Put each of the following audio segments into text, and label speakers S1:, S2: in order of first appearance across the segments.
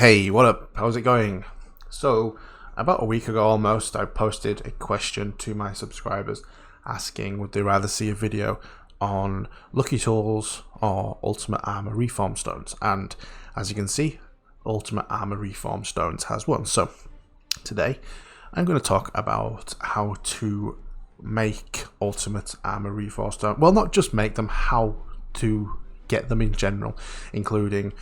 S1: Hey, what up? How's it going? So, about a week ago almost, I posted a question to my subscribers asking would they rather see a video on Lucky Tools or Ultimate Armor Reform Stones. And as you can see, Ultimate Armor Reform Stones has won. So, today I'm going to talk about how to make Ultimate Armor Reform Stones. Well, not just make them, how to get them in general, including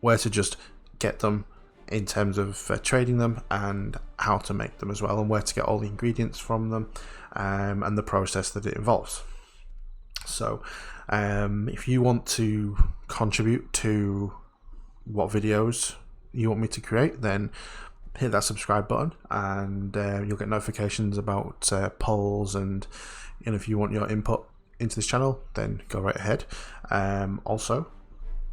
S1: where to just get them in terms of trading them and how to make them as well, and where to get all the ingredients from them, and the process that it involves. So if you want to contribute to what videos you want me to create, then hit that subscribe button and you'll get notifications about polls, and if you want your input into this channel, then go right ahead. Also,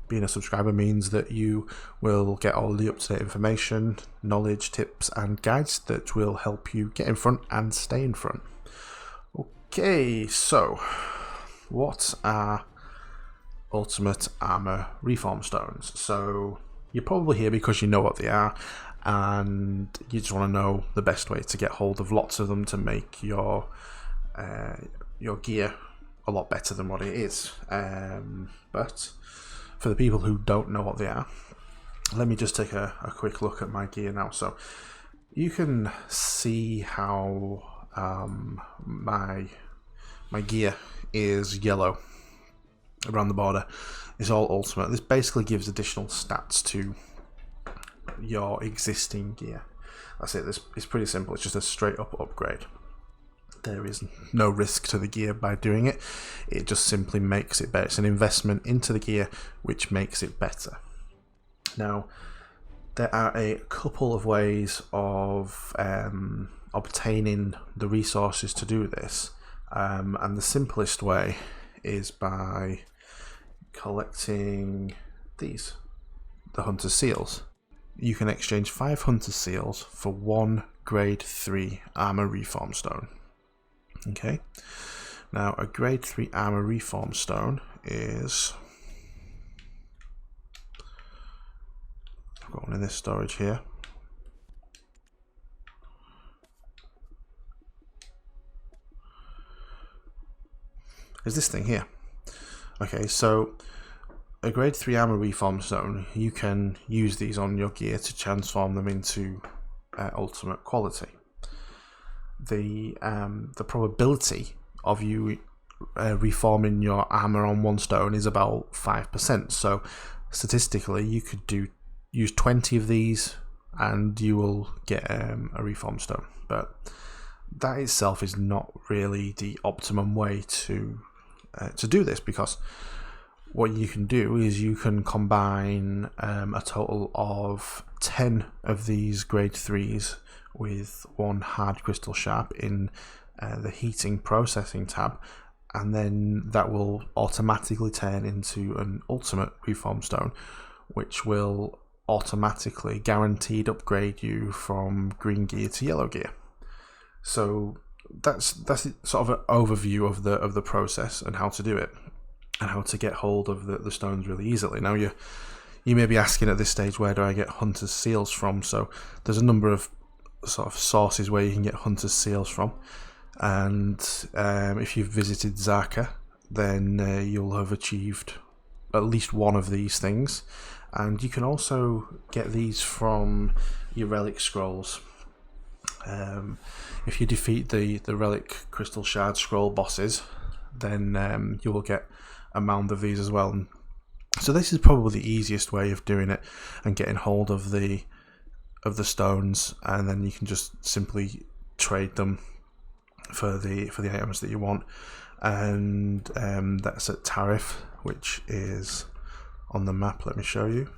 S1: being a subscriber means that you will get all the up-to-date information, knowledge, tips and guides that will help you get in front and stay in front. Okay, so what are Ultimate Armor Reform Stones? So you're probably here because you know what they are and you just want to know the best way to get hold of lots of them to make your gear a lot better than what it is. But for the people who don't know what they are, let me just take a quick look at my gear now. So you can see how my gear is yellow around the border. It's all ultimate. This basically gives additional stats to your existing gear. That's it. It's pretty simple. It's just a straight up upgrade. There is no risk to the gear by doing it. It just simply makes it better. It's an investment into the gear which makes it better. Now, there are a couple of ways of obtaining the resources to do this, and the simplest way is by collecting these, the Hunter Seals. You can exchange 5 Hunter Seals for 1 grade 3 Armor Reform Stone. Okay, now a grade 3 Armor Reform Stone is, I've got one in this storage here. Is this thing here. Okay, so a grade 3 Armor Reform Stone, you can use these on your gear to transform them into ultimate quality. The probability of you reforming your armor on one stone is about 5%. So statistically, you could use 20 of these, and you will get a reform stone. But that itself is not really the optimum way to do this, because what you can do is you can combine a total of 10 of these grade 3s with 1 hard crystal sharp in the heating processing tab, and then that will automatically turn into an ultimate reform stone, which will automatically guaranteed upgrade you from green gear to yellow gear. So that's sort of an overview of the process and how to do it and how to get hold of the stones really easily. Now you may be asking at this stage, where do I get Hunter's Seals from? So there's a number of sort of sources where you can get Hunter's Seals from, and if you've visited Zaka, then you'll have achieved at least one of these things. And you can also get these from your relic scrolls. If you defeat the relic crystal shard scroll bosses, then you will get a mound of these as well. So this is probably the easiest way of doing it and getting hold of the stones, and then you can just simply trade them for the items that you want. And that's at Tyrant, which is on the map. Let me show you.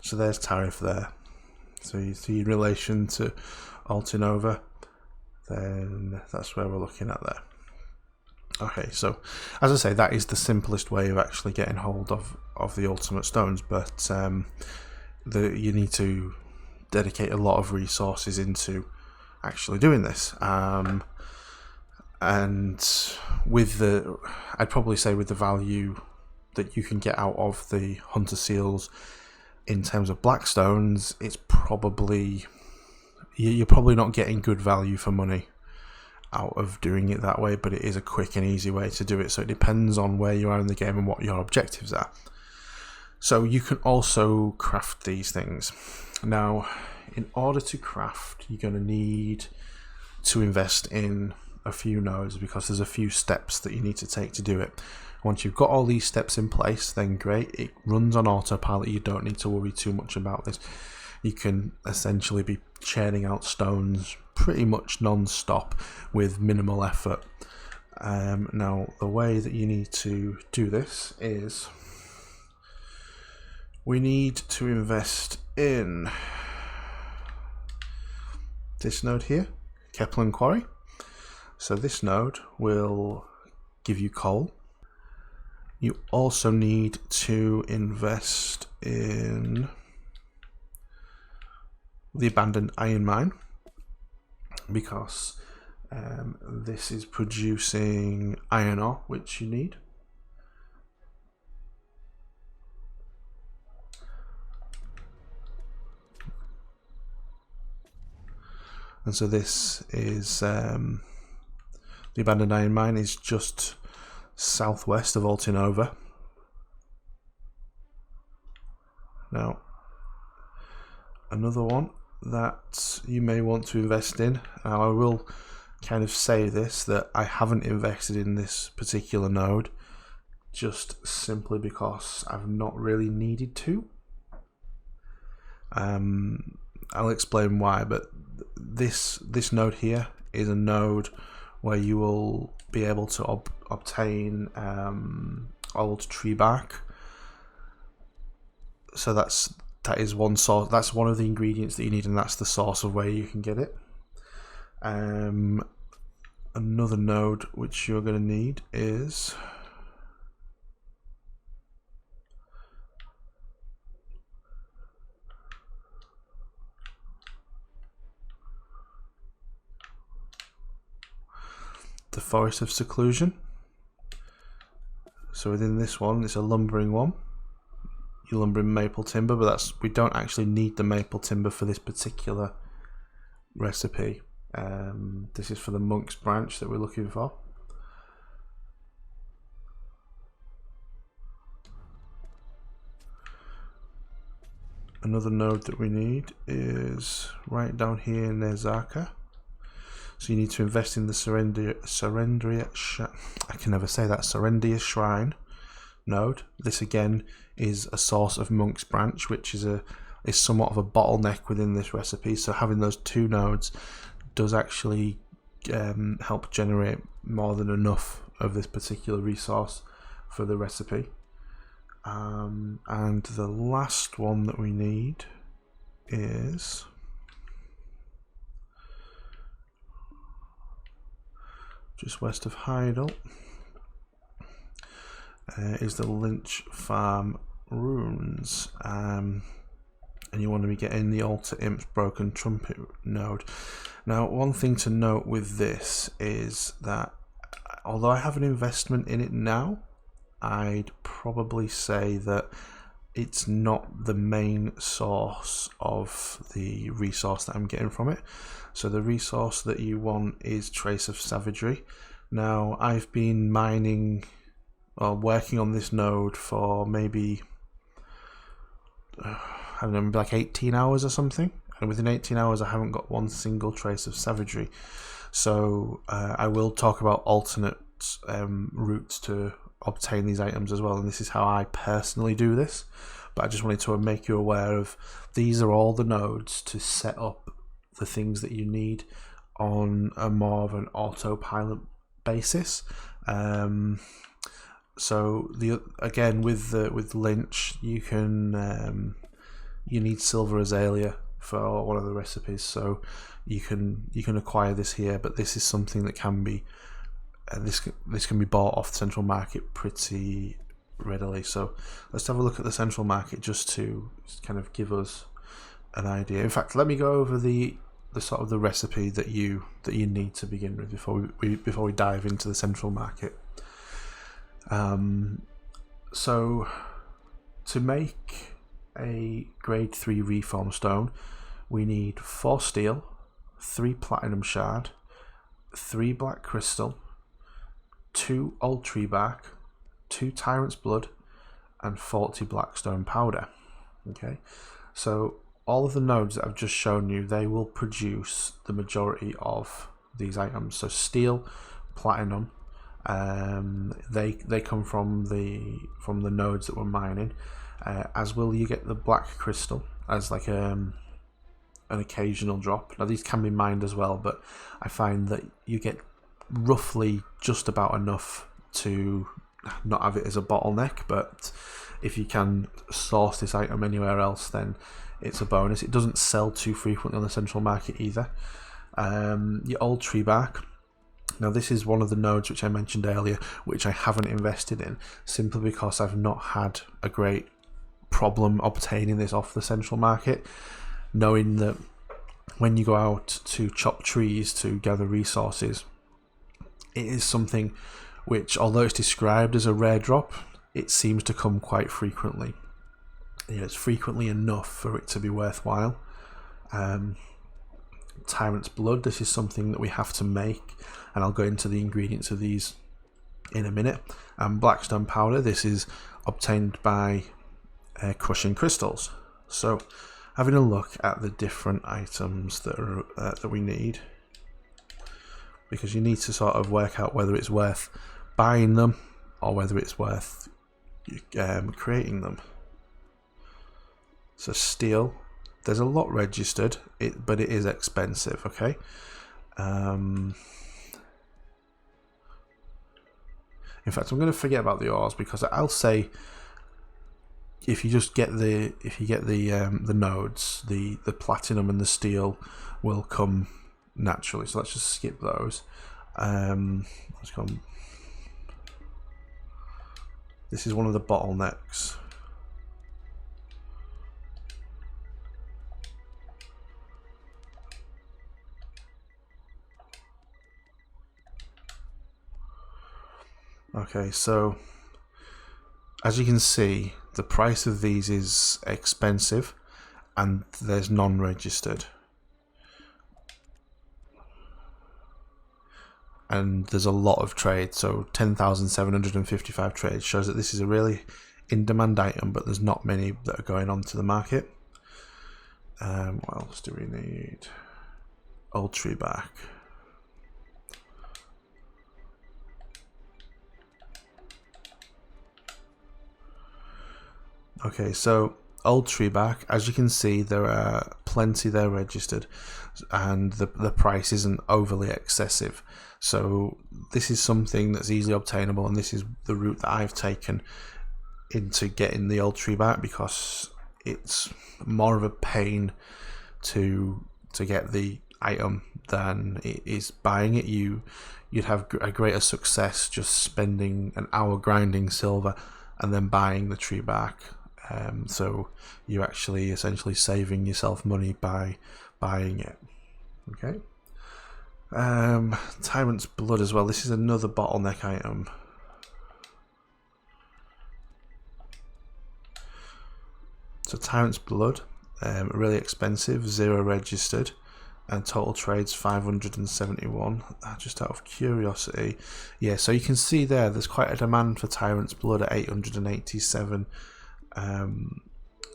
S1: So there's Tyrant there. So you see in relation to Altinova, then that's where we're looking at there. Okay, so as I say, that is the simplest way of actually getting hold of the ultimate stones, but you need to dedicate a lot of resources into actually doing this. And with I'd probably say with the value that you can get out of the hunter seals in terms of Blackstones, it's probably, you're probably not getting good value for money out of doing it that way, but it is a quick and easy way to do it. So it depends on where you are in the game and what your objectives are. So you can also craft these things. Now, in order to craft, you're going to need to invest in a few nodes, because there's a few steps that you need to take to do it. Once you've got all these steps in place, then great, it runs on autopilot. You don't need to worry too much about this. You can essentially be churning out stones pretty much non-stop with minimal effort. Now, the way that you need to do this is we need to invest in this node here, Kepler Quarry. So this node will give you coal. You also need to invest in the abandoned iron mine, because this is producing iron ore, which you need. And so this is the abandoned iron mine is just southwest of Altinova. Now, another one that you may want to invest in, now I will kind of say this, that I haven't invested in this particular node just simply because I've not really needed to. I'll explain why, but this node here is a node where you will be able to obtain old tree bark. So that is one source. That's one of the ingredients that you need, and that's the source of where you can get it. Another node which you're going to need is the Forest of Seclusion. So within this one, it's a lumbering one. You lumber in maple timber, but we don't actually need the maple timber for this particular recipe. This is for the monk's branch that we're looking for. Another node that we need is right down here in Nezaka. So you need to invest in the Serendia Shrine node. This again is a source of Monk's Branch, which is somewhat of a bottleneck within this recipe. So having those two nodes does actually help generate more than enough of this particular resource for the recipe. And the last one that we need is just west of Heidel, is the Lynch Farm Runes, and you want to be getting the Altar Imp's Broken Trumpet node. Now, one thing to note with this is that although I have an investment in it now, I'd probably say that it's not the main source of the resource that I'm getting from it. So the resource that you want is Trace of Savagery. Now, I've been mining or working on this node for maybe, I don't know, maybe like 18 hours or something. And within 18 hours, I haven't got one single trace of savagery. So I will talk about alternate routes to obtain these items as well. And this is how I personally do this. But I just wanted to make you aware of these are all the nodes to set up the things that you need on a more of an autopilot basis. So again with Lynch, you can you need silver Azalea for one of the recipes, so you can acquire this here, but this is something that can be this can be bought off the central market pretty readily. So let's have a look at the central market just to kind of give us an idea. In fact, let me go over the sort of the recipe that you need to begin with before we dive into the central market. So to make a grade 3 reform stone, we need 4 steel, 3 platinum shard, 3 black crystal, 2 old tree bark, 2 tyrant's blood, and 40 blackstone powder. Okay, so all of the nodes that I've just shown you, they will produce the majority of these items. So steel, platinum, they come from the nodes that we're mining, as will you get the black crystal as like an occasional drop. Now these can be mined as well, but I find that you get roughly just about enough to not have it as a bottleneck, but if you can source this item anywhere else, then it's a bonus. It doesn't sell too frequently on the central market either. Your old tree bark. Now this is one of the nodes which I mentioned earlier, which I haven't invested in, simply because I've not had a great problem obtaining this off the central market, knowing that when you go out to chop trees to gather resources, it is something which, although it's described as a rare drop, it seems to come quite frequently. It's frequently enough for it to be worthwhile. Tyrant's blood, this is something that we have to make, and I'll go into the ingredients of these in a minute. Blackstone powder, this is obtained by crushing crystals. So having a look at the different items that are that we need, because you need to sort of work out whether it's worth buying them or whether it's worth creating them. So steel, there's a lot registered, but it is expensive. Okay. In fact, I'm going to forget about the ores, because I'll say if you just get the nodes, the platinum and the steel will come naturally. So let's just skip those. Let's go. This is one of the bottlenecks. Okay, so as you can see, the price of these is expensive, and there's non-registered. And there's a lot of trade, so 10,755 trades shows that this is a really in-demand item, but there's not many that are going onto the market. What else do we need? Old tree bark. Okay, so old tree bark, as you can see, there are plenty there registered, and the price isn't overly excessive. So this is something that's easily obtainable, and this is the route that I've taken into getting the old tree bark, because it's more of a pain to get the item than it is buying it. You'd have a greater success just spending an hour grinding silver and then buying the tree bark. So you're actually essentially saving yourself money by buying it. Okay. Tyrant's blood as well. This is another bottleneck item. So Tyrant's blood, really expensive, 0 registered, and total trades 571. Just out of curiosity, yeah. So you can see there's quite a demand for Tyrant's blood at 887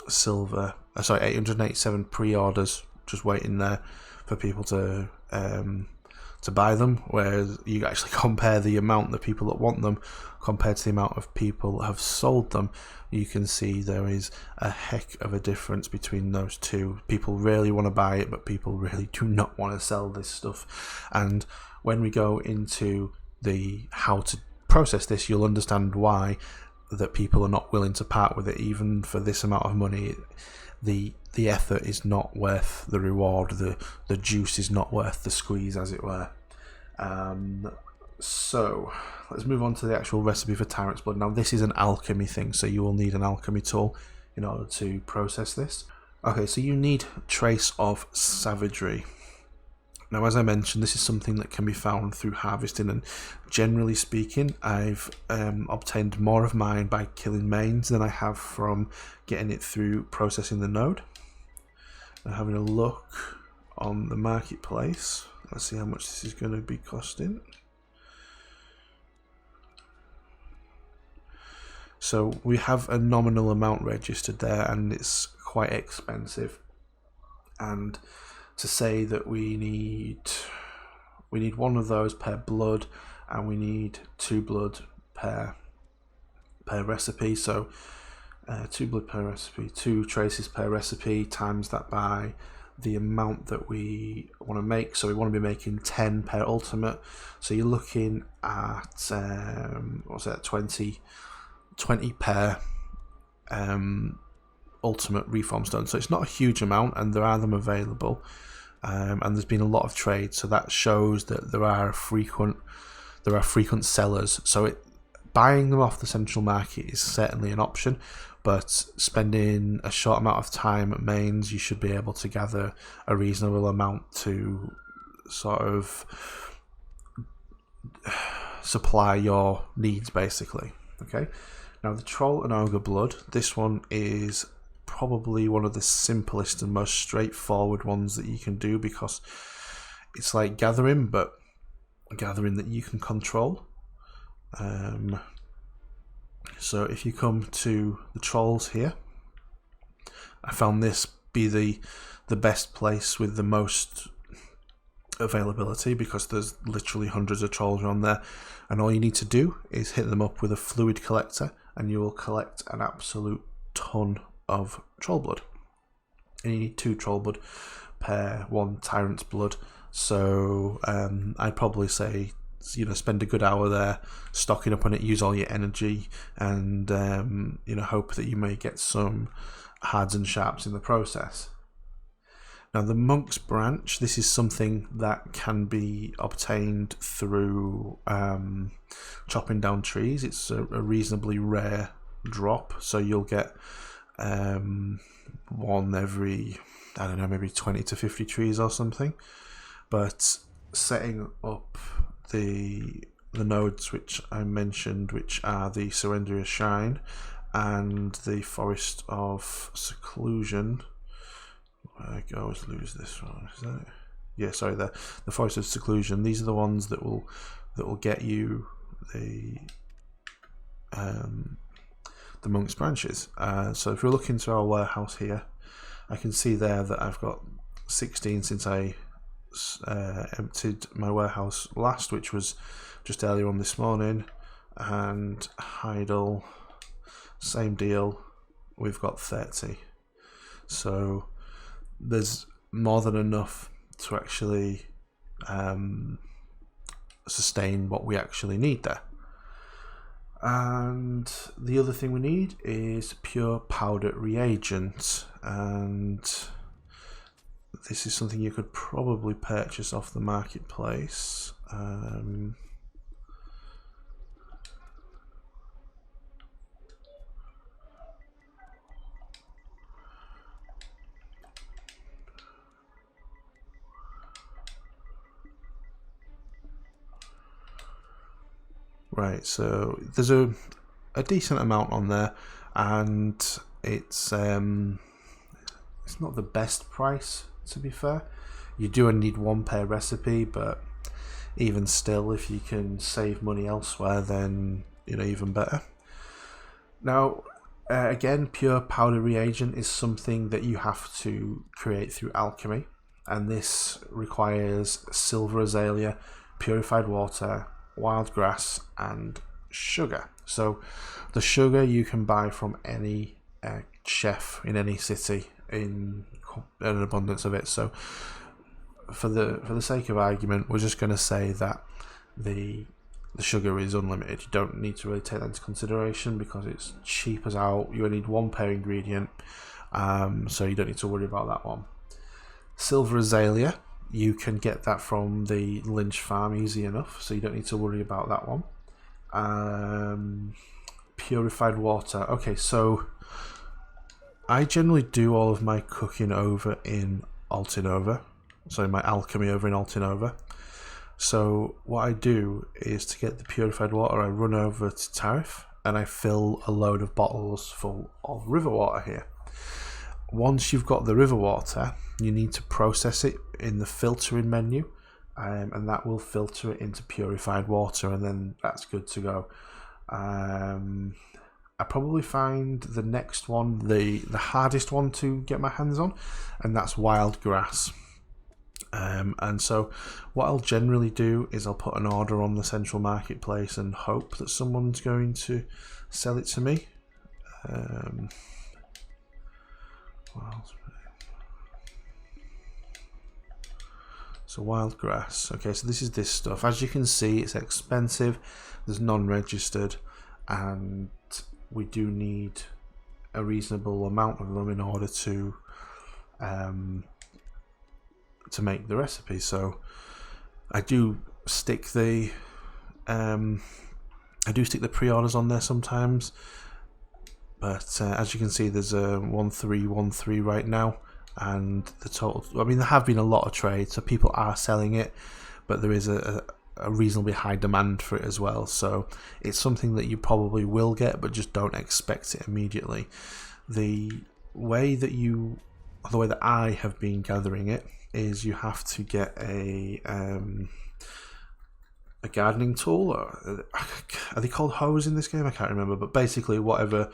S1: silver. 887 pre-orders just waiting there for people to buy them, whereas you actually compare the amount that people that want them compared to the amount of people that have sold them, you can see there is a heck of a difference between those two. People really want to buy it, but people really do not want to sell this stuff. And when we go into the how to process this, you'll understand why that people are not willing to part with it, even for this amount of money. The effort is not worth the reward. The juice is not worth the squeeze, as it were. So let's move on to the actual recipe for Tyrant's blood. Now this is an alchemy thing, so you will need an alchemy tool in order to process this. Okay, so you need trace of savagery. Now, as I mentioned, this is something that can be found through harvesting, and generally speaking, I've obtained more of mine by killing mains than I have from getting it through processing the node. And having a look on the marketplace, let's see how much this is going to be costing. So we have a nominal amount registered there, and it's quite expensive. And to say that we need one of those per blood, and we need 2 blood per recipe. So 2 blood per recipe, 2 traces per recipe, times that by the amount that we want to make. So we want to be making 10 per ultimate. So you're looking at what's that, 20 per ultimate reform stone. So it's not a huge amount, and there are them available. And there's been a lot of trade, so that shows that there are frequent sellers. So buying them off the central market is certainly an option, but spending a short amount of time at mains, you should be able to gather a reasonable amount to sort of supply your needs, basically. Okay. Now the Troll and Ogre blood, this one is probably one of the simplest and most straightforward ones that you can do, because it's like gathering, but gathering that you can control. So if you come to the trolls here, I found this be the best place with the most availability, because there's literally hundreds of trolls on there, and all you need to do is hit them up with a fluid collector, and you will collect an absolute ton of troll blood. And you need 2 troll blood per 1 tyrant's blood. So I'd probably say, spend a good hour there stocking up on it, use all your energy, and hope that you may get some hards and sharps in the process. Now the monk's branch, this is something that can be obtained through chopping down trees. It's a reasonably rare drop, so you'll get one every, I don't know, maybe 20 to 50 trees or something. But setting up the nodes which I mentioned, which are the Surrender Shine and the Forest of Seclusion, I always lose this one, is that it? Yeah, sorry, the Forest of Seclusion. These are the ones that will get you the monk's branches. So if we look into our warehouse here, I can see there that I've got 16 since I emptied my warehouse last, which was just earlier on this morning. And Heidel, same deal, we've got 30. So there's more than enough to actually sustain what we actually need there. And the other thing we need is pure powder reagent, and this is something you could probably purchase off the marketplace. Right, so there's a decent amount on there, and it's not the best price, to be fair. You do need 1 per recipe, but even still, if you can save money elsewhere, then even better. Now again, pure powder reagent is something that you have to create through alchemy, and this requires silver azalea, purified water, wild grass, and sugar. So the sugar you can buy from any chef in any city in an abundance of it. So for the sake of argument, we're just going to say that the sugar is unlimited. You don't need to really take that into consideration because it's cheap as out. You only need 1 per ingredient, so you don't need to worry about that one. Silver azalea, you can get that from the Lynch farm easy enough, so you don't need to worry about that one. Purified water. Okay, so I generally do all of my cooking over in Altinova, sorry, my alchemy over in Altinova. So what I do is, to get the purified water, I run over to Tyrant and I fill a load of bottles full of river water here. Once you've got the river water, you need to process it in the filtering menu, and that will filter it into purified water, and then that's good to go. I probably find the next one the hardest one to get my hands on, and that's wild grass. And so what I'll generally do is I'll put an order on the central marketplace and hope that someone's going to sell it to me. So wild grass. Okay, so this is this stuff. As you can see, it's expensive. There's non-registered, and we do need a reasonable amount of them in order to make the recipe. So I do stick the pre-orders on there sometimes, but as you can see, there's a 1313 right now, and the total, I mean, there have been a lot of trades, so people are selling it, but there is a reasonably high demand for it as well. So it's something that you probably will get, but just don't expect it immediately. The way that I have been gathering it is you have to get a gardening tool, or are they called hoes in this game? I can't remember, but basically whatever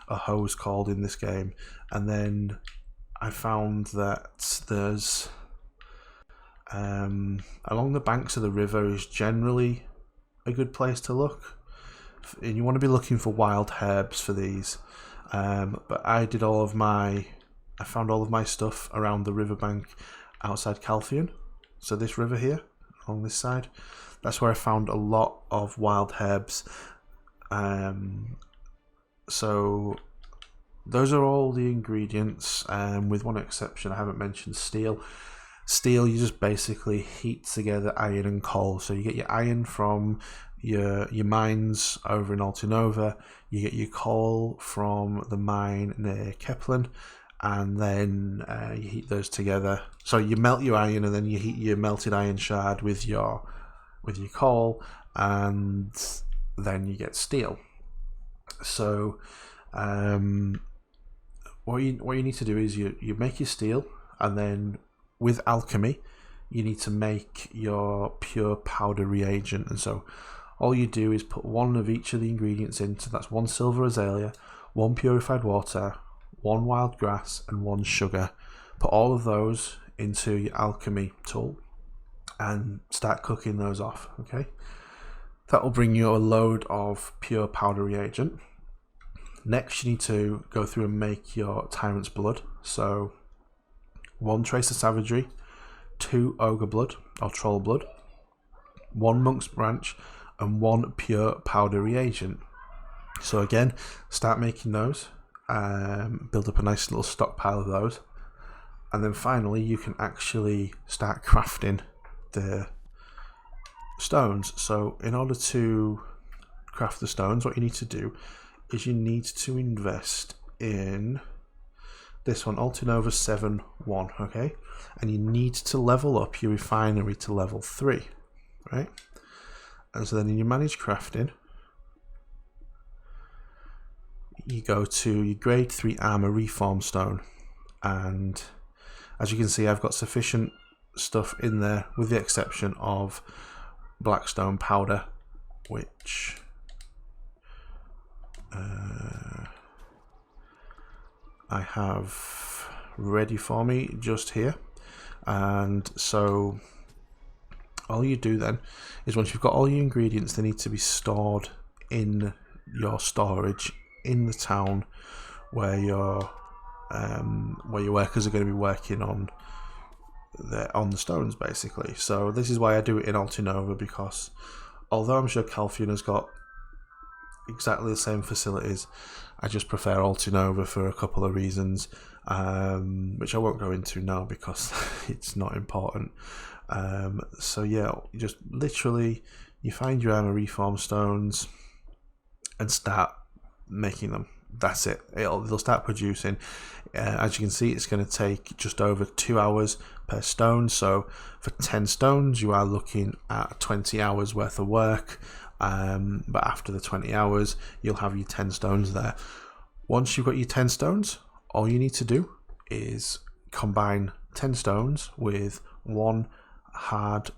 S1: a hoe's called in this game. And then I found that there's along the banks of the river is generally a good place to look, and you want to be looking for wild herbs for these. But I found all of my stuff around the riverbank outside Calphion. So this river here, on this side, that's where I found a lot of wild herbs. So those are all the ingredients, with one exception. I haven't mentioned steel. Steel, you just basically heat together iron and coal. So you get your iron from your mines over in Altinova, you get your coal from the mine near Keplen, and then you heat those together. So you melt your iron, and then you heat your melted iron shard with your coal, and then you get steel. So what you need to do is you make your steel, and then with alchemy you need to make your pure powder reagent. And so all you do is put one of each of the ingredients into, that's 1 silver azalea, 1 purified water, 1 wild grass, and 1 sugar. Put all of those into your alchemy tool and start cooking those off. Okay, that will bring you a load of pure powder reagent. Next, you need to go through and make your Tyrant's blood. So 1 trace of savagery, 2 ogre blood or troll blood, 1 monk's branch, and 1 pure powder reagent. So again, start making those, build up a nice little stockpile of those, and then finally you can actually start crafting the stones. So in order to craft the stones, what you need to do is you need to invest in this one, Altinova 7-1, okay? And you need to level up your refinery to level 3, right? And so then in your manage crafting, you go to your grade 3 armor reform stone, and as you can see, I've got sufficient stuff in there, with the exception of Blackstone Powder, which I have ready for me just here. And so all you do then is, once you've got all your ingredients, they need to be stored in your storage in the town where your workers are going to be working on the stones, basically. So this is why I do it in Altinova, because although I'm sure Calphion has got exactly the same facilities, I just prefer Altinova for a couple of reasons, which I won't go into now because it's not important. So yeah, just literally you find your armor reform stones and start making them. that's it. They'll start producing. As you can see, it's going to take just over 2 hours per stone. So for 10 stones, you are looking at 20 hours worth of work. But after the 20 hours, you'll have your 10 stones there. Once you've got your 10 stones, all you need to do is combine 10 stones with one hard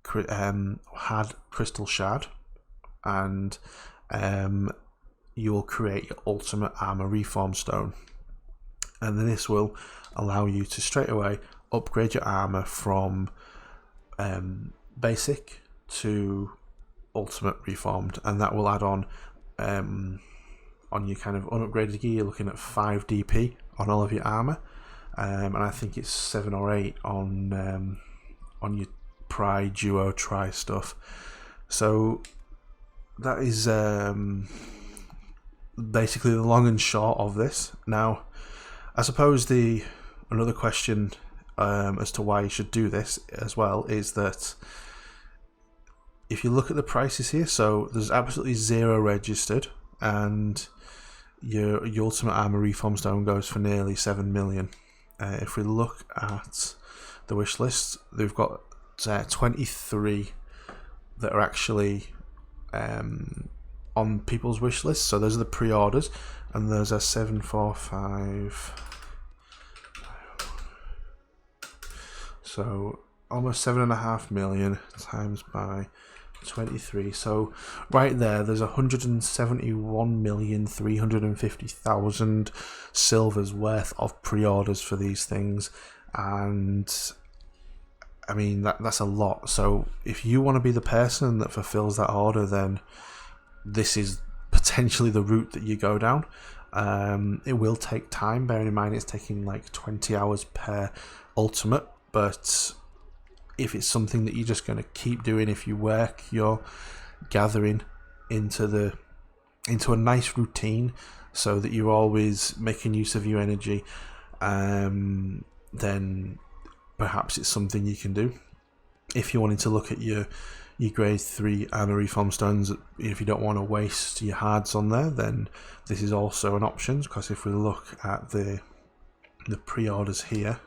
S1: crystal shard, and you will create your ultimate armor reform stone. And then this will allow you to straight away upgrade your armor from basic to ultimate reformed, and that will add on your kind of unupgraded gear. You're looking at 5 DP on all of your armor, and I think it's 7 or 8 on your Pride, Duo, Tri stuff. So that is basically the long and short of this. Now, I suppose another question as to why you should do this as well is that if you look at the prices here, so there's absolutely 0 registered, and your ultimate armor reform stone goes for nearly 7 million. If we look at the wish list, they've got 23 that are actually on people's wish list. So those are the pre-orders, and those are 745. So almost 7.5 million times by 23. So right there's 171,350,000 silvers worth of pre-orders for these things, and I mean that's a lot. So if you want to be the person that fulfills that order, then this is potentially the route that you go down. It will take time, bearing in mind it's taking like 20 hours per ultimate, but if it's something that you're just going to keep doing, if you work your gathering into a nice routine so that you're always making use of your energy, then perhaps it's something you can do. If you're wanting to look at your grade 3 armor reform stones, if you don't want to waste your hards on there, then this is also an option, because if we look at the pre-orders here,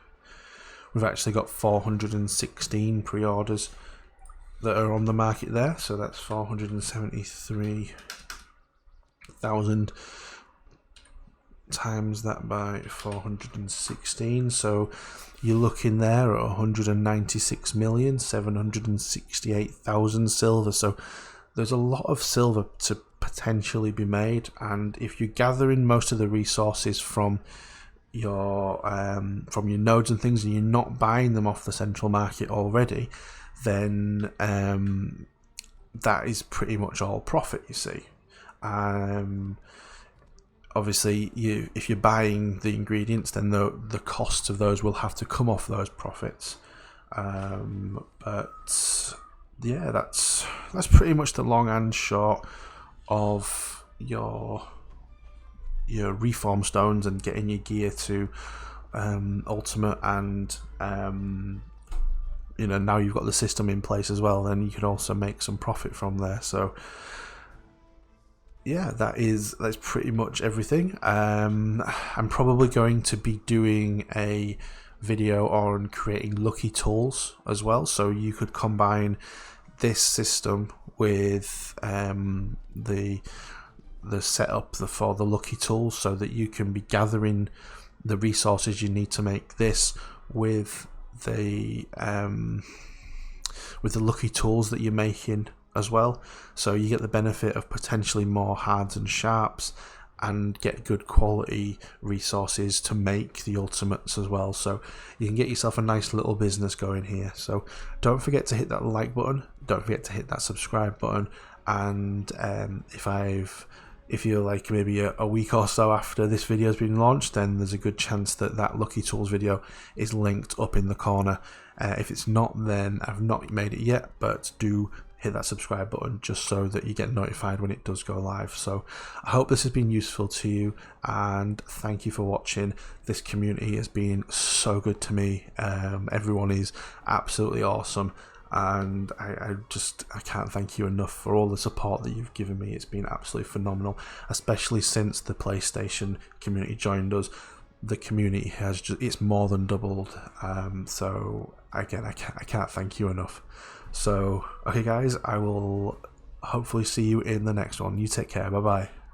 S1: we've actually got 416 pre-orders that are on the market there, so that's 473,000 times that by 416, so you're looking there at 196,768,000 silver. So there's a lot of silver to potentially be made, and if you're gathering most of the resources from your nodes and things, and you're not buying them off the central market already, then that is pretty much all profit, you see. Obviously, if you're buying the ingredients, then the costs of those will have to come off those profits. But yeah, that's pretty much the long and short of your reform stones and getting your gear to ultimate, and now you've got the system in place as well, then you can also make some profit from there. So yeah, that's pretty much everything. I'm probably going to be doing a video on creating lucky tools as well, so you could combine this system with the setup for the lucky tools, so that you can be gathering the resources you need to make this with the lucky tools that you're making as well. So you get the benefit of potentially more hards and sharps, and get good quality resources to make the ultimates as well. So you can get yourself a nice little business going here. So don't forget to hit that like button, don't forget to hit that subscribe button, and if you're like maybe a week or so after this video has been launched, then there's a good chance that lucky tools video is linked up in the corner. If it's not, then I've not made it yet, but do hit that subscribe button just so that you get notified when it does go live. So I hope this has been useful to you, and thank you for watching. This community has been so good to me. Everyone is absolutely awesome, and I can't thank you enough for all the support that you've given me. It's been absolutely phenomenal, especially since the PlayStation community joined us. The community has it's more than doubled. So again, I can't thank you enough. So okay guys, I will hopefully see you in the next one. You take care. Bye bye.